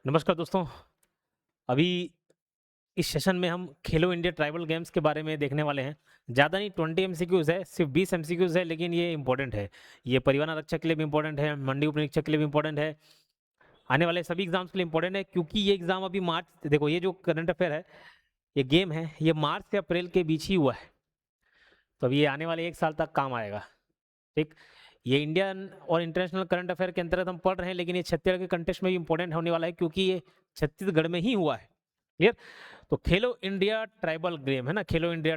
नमस्कार दोस्तों। अभी इस सेशन में हम खेलो इंडिया ट्राइबल गेम्स के बारे में देखने वाले हैं। ज़्यादा नहीं 20 एमसीक्यूज़ है, सिर्फ 20 एमसीक्यूज़ है, लेकिन ये इंपॉर्टेंट है। ये परिवहन आरक्षक के लिए भी इंपॉर्टेंट है, मंडी उप निरीक्षक के लिए भी इंपॉर्टेंट है, आने वाले सभी एग्जाम्स के लिए इंपॉर्टेंट है, क्योंकि ये एग्जाम अभी मार्च देखो ये जो करंट अफेयर है, ये गेम है, ये मार्च से अप्रैल के बीच ही हुआ है। तो अभी ये आने वाले 1 साल तक काम आएगा। ठीक, ये इंडियन और इंटरनेशनल करंट अफेयर के अंतर्गत हम पढ़ रहे हैं, लेकिन ये छत्तीसगढ़ के कंटेस्ट में भी इंपॉर्टेंट होने वाला है, क्योंकि ये छत्तीसगढ़ में ही हुआ है। क्लियर? तो खेलो इंडिया ट्राइबल गेम है ना, खेलो इंडिया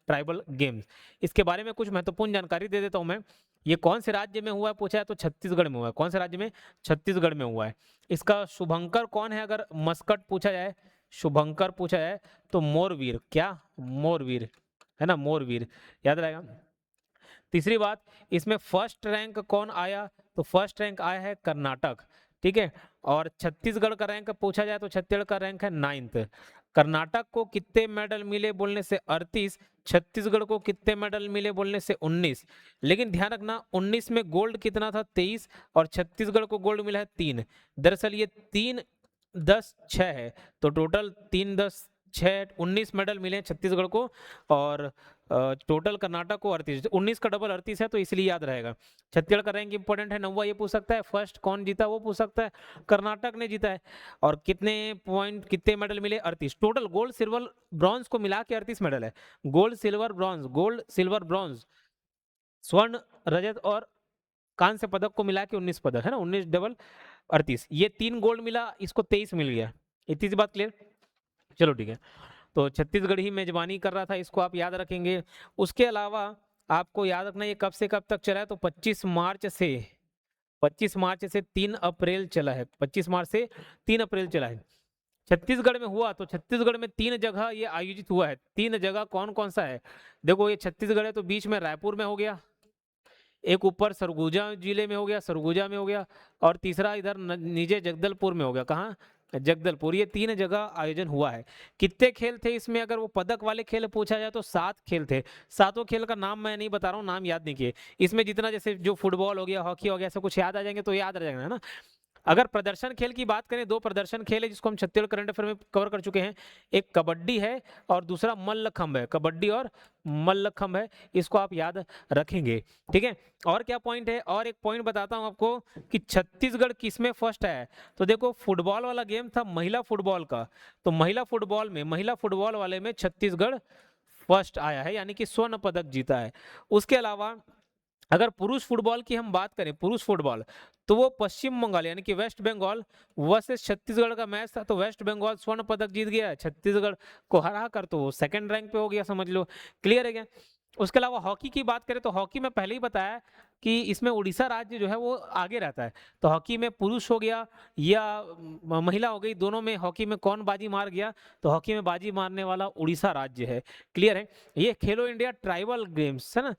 ट्राइबल गेम्स, इसके बारे में कुछ महत्वपूर्ण जानकारी दे देता हूं मैं। ये कौन से राज्य में हुआ है पूछा है, तो छत्तीसगढ़ में हुआ है। कौन से राज्य में? छत्तीसगढ़ में हुआ है। इसका शुभंकर कौन है, अगर मस्कट पूछा जाए, शुभंकर पूछा जाए, तो मोरवीर। क्या? मोरवीर, है ना, मोरवीर, याद रहेगा। तीसरी बात, इसमें फर्स्ट रैंक कौन आया, तो फर्स्ट रैंक आया है कर्नाटक। ठीक है, और छत्तीसगढ़ का रैंक पूछा जाए तो छत्तीसगढ़ का रैंक है 9th। कर्नाटक को कितने मेडल मिले बोलने से 38, छत्तीसगढ़ को कितने मेडल मिले बोलने से 19। लेकिन ध्यान रखना, 19 में गोल्ड कितना था? 23, और छत्तीसगढ़ को गोल्ड मिला है 3। दरअसल ये 3 10 6 है, तो टोटल 3 10 6 19 मेडल मिले हैं छत्तीसगढ़ को, और टोटल कर्नाटक को 38। 19 का डबल 38 है, तो इसलिए याद रहेगा। छत्तीसगढ़ का रैंक इंपॉर्टेंट है, 9वां ये पूछ सकता है, फर्स्ट कौन जीता वो पूछ सकता है, कर्नाटक ने जीता है। और कितने पॉइंट, कितने मेडल मिले? 38। टोटल गोल्ड सिल्वर ब्रॉन्ज को मिला के 38 मेडल है। Gold silver bronze, gold silver bronze, स्वर्ण रजत और कांस्य पदक को मिला के 19 पदक है ना, 19 डबल 38। ये 3 गोल्ड मिला, इसको 23 मिल गया। इतनी सी बात क्लियर? चलो ठीक है। तो छत्तीसगढ़ ही मेजबानी कर रहा था, इसको आप याद रखेंगे। उसके अलावा आपको याद रखना, ये कब से कब तक चला है, तो 25 मार्च से 3 अप्रैल चला है। 25 मार्च से 3 अप्रैल चला है। छत्तीसगढ़ में हुआ, तो छत्तीसगढ़ में 3 जगह ये आयोजित हुआ है। 3 जगह कौन कौन सा है? देखो, ये छत्तीसगढ़ है, तो बीच में रायपुर में हो गया, एक ऊपर सरगुजा जिले में हो गया, सरगुजा में हो गया, और तीसरा इधर नीचे जगदलपुर में हो गया। कहाँ? जगदलपुर। ये 3 जगह आयोजन हुआ है। कितने खेल थे इसमें, अगर वो पदक वाले खेल पूछा जाए तो 7 खेल थे। सातों खेल का नाम मैं नहीं बता रहा हूँ, नाम याद नहीं किए। इसमें जितना, जैसे जो फुटबॉल हो गया, हॉकी हो गया, ऐसा कुछ याद आ जाएंगे तो याद रह जाएगा, है ना। अगर प्रदर्शन खेल की बात करें, 2 प्रदर्शन खेल है जिसको हम छत्तीसगढ़ करंट अफेयर में कवर कर चुके हैं। एक कबड्डी है और दूसरा मल्लखंभ है। कबड्डी और मल्लखंभ है, इसको आप याद रखेंगे। ठीक है, और क्या पॉइंट है, और एक पॉइंट बताता हूं आपको कि छत्तीसगढ़ किसमें फर्स्ट है। तो देखो, फुटबॉल वाला गेम था महिला फुटबॉल का, तो महिला फुटबॉल वाले में छत्तीसगढ़ फर्स्ट आया है, यानी कि स्वर्ण पदक जीता है। उसके अलावा अगर पुरुष फुटबॉल की हम बात करें, पुरुष फुटबॉल, तो वो पश्चिम बंगाल यानी कि वेस्ट बंगाल वर्सेस छत्तीसगढ़ का मैच था, तो वेस्ट बंगाल स्वर्ण पदक जीत गया। छत्तीसगढ़ को हरा कर तो वो सेकंड रैंक पे हो गया, समझ लो। क्लियर है क्या? उसके अलावा हॉकी की बात करें, तो हॉकी में पहले ही बताया कि इसमें उड़ीसा राज्य जो है वो आगे रहता है। तो हॉकी में पुरुष हो गया या महिला हो गई, दोनों में हॉकी में कौन बाजी मार गया, तो हॉकी में बाजी मारने वाला उड़ीसा राज्य है। क्लियर है? ये खेलो इंडिया ट्राइबल गेम्स है ना।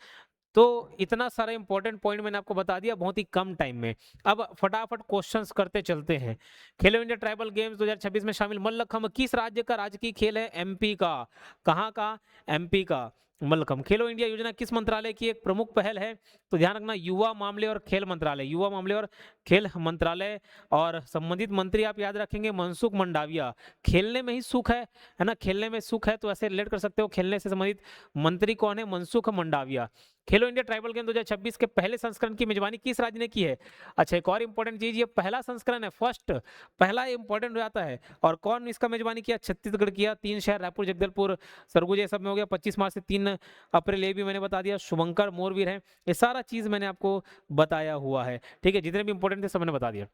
तो इतना सारा इंपॉर्टेंट पॉइंट मैंने आपको बता दिया बहुत ही कम टाइम में। अब फटाफट क्वेश्चंस करते चलते हैं। खेलो इंडिया ट्राइबल गेम्स 2026 में शामिल मल्लखंभ किस राज्य का राजकीय खेल है? एमपी का। कहाँ का? एमपी का मल्लखंभ। खेलो इंडिया योजना किस मंत्रालय की एक प्रमुख पहल है? तो ध्यान रखना, युवा मामले और खेल मंत्रालय, युवा मामले और खेल मंत्रालय। और संबंधित मंत्री आप याद रखेंगे, मनसुख मंडाविया। खेलने में ही सुख है ना, खेलने में सुख है, तो ऐसे रिलेट कर सकते हो। खेलने से संबंधित मंत्री कौन है? मनसुख मंडाविया। खेलो इंडिया ट्राइबल गेम 2026 के पहले संस्करण की मेजबानी किस राज्य ने की है? अच्छा, एक और इंपॉर्टेंट चीज, ये पहला संस्करण है, फर्स्ट, पहला इंपॉर्टेंट हो जाता है। और कौन इसका मेजबानी किया? छत्तीसगढ़ किया। 3 शहर रायपुर, जगदलपुर, सरगुजा सब में हो गया। 25 मार्च से 3 अप्रैल, ये भी मैंने बता दिया। शुभंकर मोरवीर है। ये सारा चीज मैंने आपको बताया हुआ है। ठीक है, जितने भी इंपॉर्टेंट थे सब मैंने बता दिया।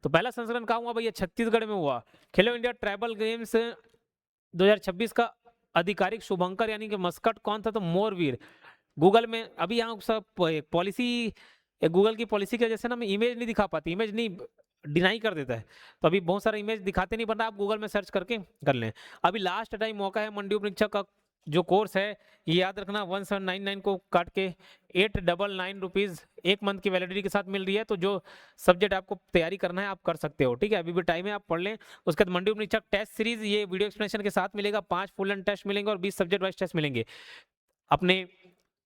तो पहला संस्करण कहाँ हुआ भैया? छत्तीसगढ़ में हुआ। खेलो इंडिया ट्राइबल गेम्स 2026 का आधिकारिक शुभंकर यानी कि मस्कट कौन था? तो मोरवीर। गूगल में अभी यहाँ सब पॉलिसी, गूगल की पॉलिसी की वजह से ना मैं इमेज नहीं दिखा पाती, इमेज नहीं, डिनाई कर देता है। तो अभी बहुत सारा इमेज दिखाते नहीं, बना आप गूगल में सर्च करके कर लें। अभी लास्ट टाइम मौका है, मंडी परीक्षा का जो कोर्स है, ये याद रखना, 1799 को काट के 899 रुपीज़ 1 मंथ की वैलिडिटी के साथ मिल रही है। तो जो सब्जेक्ट आपको तैयारी करना है आप कर सकते हो। ठीक है, अभी भी टाइम है, आप पढ़ लें। उसके बाद मंडी परीक्षा टेस्ट सीरीज, ये वीडियो एक्सप्लेनेशन के साथ मिलेगा। 5 फुल एंड टेस्ट मिलेंगे और 20 सब्जेक्ट वाइज टेस्ट मिलेंगे। अपने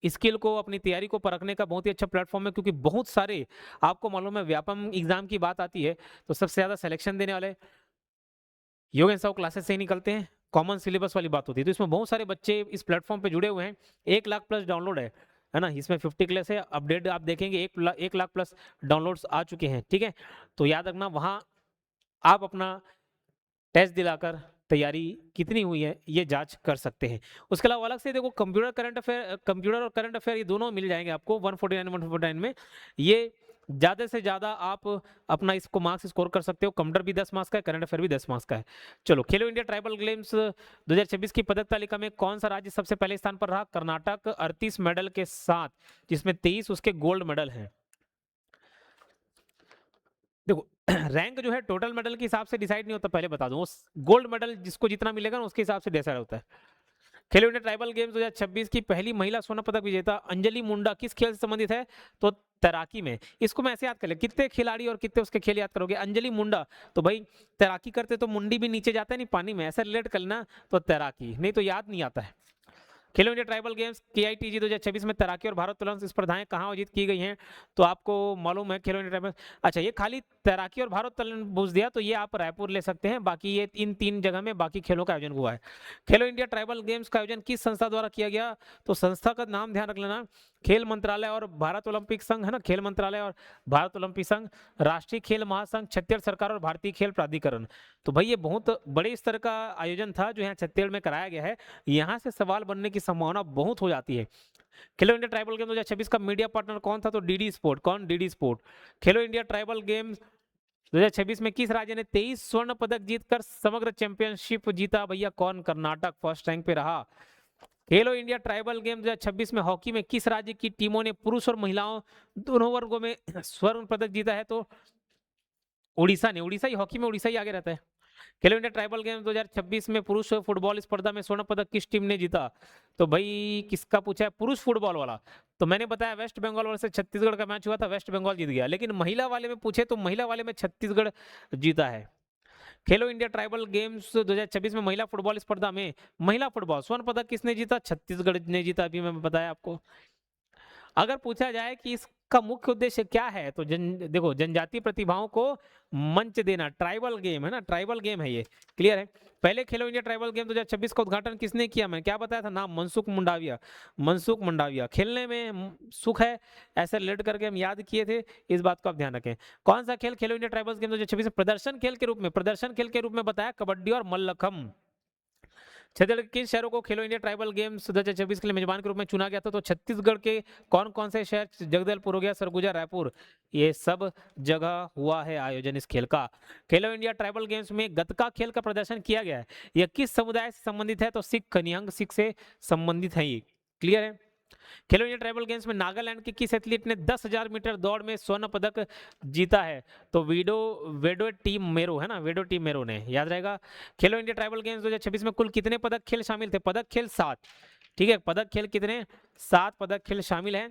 स्किल को, अपनी तैयारी को परखने का बहुत ही अच्छा प्लेटफॉर्म है, क्योंकि बहुत सारे, आपको मालूम है व्यापम एग्जाम की बात आती है तो सबसे ज़्यादा सिलेक्शन देने वाले योग एंड साउ क्लासेस से ही निकलते हैं। कॉमन सिलेबस वाली बात होती है, तो इसमें बहुत सारे बच्चे इस प्लेटफॉर्म पे जुड़े हुए हैं। 1 लाख प्लस डाउनलोड है ना, इसमें 50 क्लास है, अपडेट आप देखेंगे 1 लाख प्लस डाउनलोड्स आ चुके हैं। ठीक है, तो याद रखना वहाँ आप अपना टेस्ट दिलाकर तैयारी कितनी हुई है ये जांच कर सकते हैं। उसके अलावा अलग से देखो कंप्यूटर और करंट अफेयर ये दोनों मिल जाएंगे आपको 149 में। ये ज़्यादा से ज़्यादा आप अपना इसको मार्क्स स्कोर कर सकते हो। कंप्यूटर भी 10 मार्क्स का है, करंट अफेयर भी 10 मार्क्स का है। चलो, खेलो इंडिया ट्राइबल गेम्स 2026 की पदक तालिका में कौन सा राज्य सबसे पहले स्थान पर रहा? कर्नाटक 38 मेडल के साथ, जिसमें 23 उसके गोल्ड मेडल हैं। देखो रैंक जो है टोटल मेडल के हिसाब से डिसाइड नहीं होता, पहले बता दूं। गोल्ड मेडल जिसको जितना मिलेगा ना उसके हिसाब से डिसाइड होता है। खेलो इंडिया ट्राइबल गेम्स 2026 की पहली महिला स्वर्ण पदक विजेता अंजलि मुंडा किस खेल से संबंधित है? तो तैराकी में। इसको मैं ऐसे याद कर ले, कितने खिलाड़ी और कितने उसके खेल याद करोगे? अंजलि मुंडा, तो भाई तैराकी करते तो मुंडी भी नीचे जाता है नहीं पानी में, ऐसा रिलेट कर लेना तो तैराकी, नहीं तो याद नहीं आता है। खेलो इंडिया ट्राइबल गेम्स KITG 2026 में तैराकी और भारोत्तोलन स्पर्धाएं कहाँ आयोजित की गई हैं? तो आपको मालूम है खेलो इंडिया ट्राइबल, अच्छा ये खाली तैराकी और भारोत्तोलन पूछ दिया तो ये आप रायपुर ले सकते हैं, बाकी ये इन 3 जगह में बाकी खेलों का आयोजन हुआ है। खेलो इंडिया ट्राइबल गेम्स का आयोजन किस संस्था द्वारा किया गया? तो संस्था का नाम ध्यान रख लेना, खेल मंत्रालय और भारत ओलंपिक संघ, है ना, खेल मंत्रालय और भारत ओलंपिक संघ, राष्ट्रीय खेल महासंघ, छत्तीसगढ़ सरकार और भारतीय खेल प्राधिकरण। तो भाई ये बहुत बड़े स्तर का आयोजन था जो यहाँ छत्तीसगढ़ में कराया गया है। यहाँ से सवाल बनने की संभावना बहुत हो जाती है। खेलो इंडिया ट्राइबल गेम 2026 का मीडिया पार्टनर कौन था? तो डीडी स्पोर्ट। कौन? DD sport. खेलो इंडिया ट्राइबल गेम्स 2026 में किस राज्य ने 23 स्वर्ण पदक जीतकर समग्र चैंपियनशिप जीता? भैया कौन? कर्नाटक फर्स्ट रैंक पे रहा। खेलो इंडिया ट्राइबल गेम 2026 में हॉकी में किस राज्य की टीमों ने पुरुष और महिलाओं दोनों वर्गों में स्वर्ण पदक जीता है? तो उड़ीसा ने। उड़ीसा ही हॉकी में, उड़ीसा ही आगे रहता है। खेलो इंडिया ट्राइबल गेम 2026 में पुरुष फुटबॉल स्पर्धा में स्वर्ण पदक किस टीम ने जीता? तो भाई किसका पूछा है? पुरुष फुटबॉल वाला, तो मैंने बताया वेस्ट बंगाल वाले से छत्तीसगढ़ का मैच हुआ था, वेस्ट बंगाल जीत गया। लेकिन महिला वाले में पूछे तो महिला वाले में छत्तीसगढ़ जीता है। खेलो इंडिया ट्राइबल गेम्स 2026 में महिला फुटबॉल स्पर्धा में महिला फुटबॉल स्वर्ण पदक किसने जीता? छत्तीसगढ़ ने जीता, अभी मैं बताया आपको। अगर पूछा जाए कि इसका मुख्य उद्देश्य क्या है, तो देखो जनजातीय प्रतिभाओं को मंच देना, ट्राइबल गेम है ना, ट्राइबल गेम है ये, क्लियर है। पहले खेलो इंडिया ट्राइबल गेम 2026 का उद्घाटन किसने किया? मैं क्या बताया था नाम? मनसुख मंडाविया। मनसुख मंडाविया। खेलने में सुख है, ऐसे रिलेट करके हम याद किए थे, इस बात को आप ध्यान रखें। कौन सा खेल खेलो इंडिया ट्राइबल गेम 2026 प्रदर्शन खेल के रूप में बताया? कबड्डी और मल्लखम। छत्तीसगढ़ के किन शहरों को खेलो इंडिया ट्राइबल गेम्स 2026 के लिए मेजबान के रूप में चुना गया था? तो छत्तीसगढ़ के कौन कौन से शहर? जगदलपुर हो गया, सरगुजा, रायपुर, ये सब जगह हुआ है आयोजन इस खेल का। खेलो इंडिया ट्राइबल गेम्स में गतका खेल का प्रदर्शन किया गया है, यह किस समुदाय से संबंधित है? तो सिख, निहंग सिख से संबंधित है ये, क्लियर है। खेलो इंडिया ट्राइबल गेम्स में नागालैंड के किस एथलीट ने 10,000 मीटर दौड़ में स्वर्ण पदक जीता है? तो वेडो टीम मेरो, है ना, वेडो टीम मेरो ने, याद रहेगा। खेलो इंडिया ट्राइबल गेम्स 2026 में कुल कितने पदक खेल शामिल थे? पदक खेल 7, ठीक है, पदक खेल कितने? 7 पदक खेल शामिल हैं,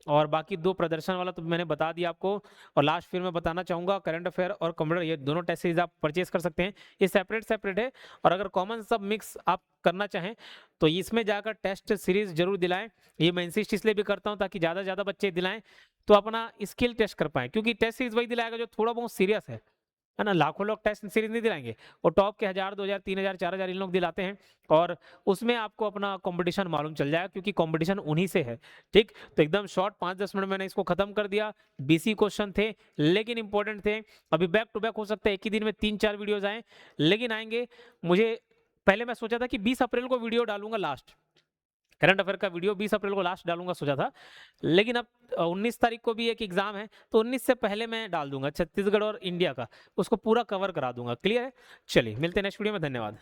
और बाकी 2 प्रदर्शन वाला तो मैंने बता दिया आपको। और लास्ट फिर मैं बताना चाहूंगा करंट अफेयर और कंप्यूटर, ये दोनों टेस्ट सीरीज आप परचेज कर सकते हैं, ये सेपरेट है। और अगर कॉमन सब मिक्स आप करना चाहें तो इसमें जाकर टेस्ट सीरीज जरूर दिलाएं। ये मैं इंसिस्ट इसलिए भी करता हूं ताकि ज़्यादा से ज़्यादा बच्चे दिलाएं तो अपना स्किल टेस्ट कर पाएं, क्योंकि टेस्ट सीरीज वही दिलाएगा जो थोड़ा बहुत सीरियस है ना। लाखों लोग टेस्ट सीरीज नहीं दिलाएंगे, और टॉप के 1000, 2000, 3000, 4000 इन लोग दिलाते हैं, और उसमें आपको अपना कंपटीशन मालूम चल जाएगा, क्योंकि कंपटीशन उन्हीं से है। ठीक, तो एकदम शॉर्ट 5-10 मिनट मैंने इसको खत्म कर दिया। BC क्वेश्चन थे लेकिन इंपॉर्टेंट थे। अभी बैक टू बैक हो सकता है एक ही दिन में 3-4 वीडियोज आए, लेकिन आएंगे। मुझे पहले मैं सोचा था कि 20 अप्रैल को वीडियो डालूंगा लास्ट, करंट अफेयर का वीडियो 20 अप्रैल को लास्ट डालूंगा सोचा था, लेकिन अब 19 तारीख को भी एक एग्जाम है, तो 19 से पहले मैं डाल दूंगा छत्तीसगढ़ और इंडिया का, उसको पूरा कवर करा दूंगा, क्लियर है। चलिए मिलते हैं नेक्स्ट वीडियो में, धन्यवाद।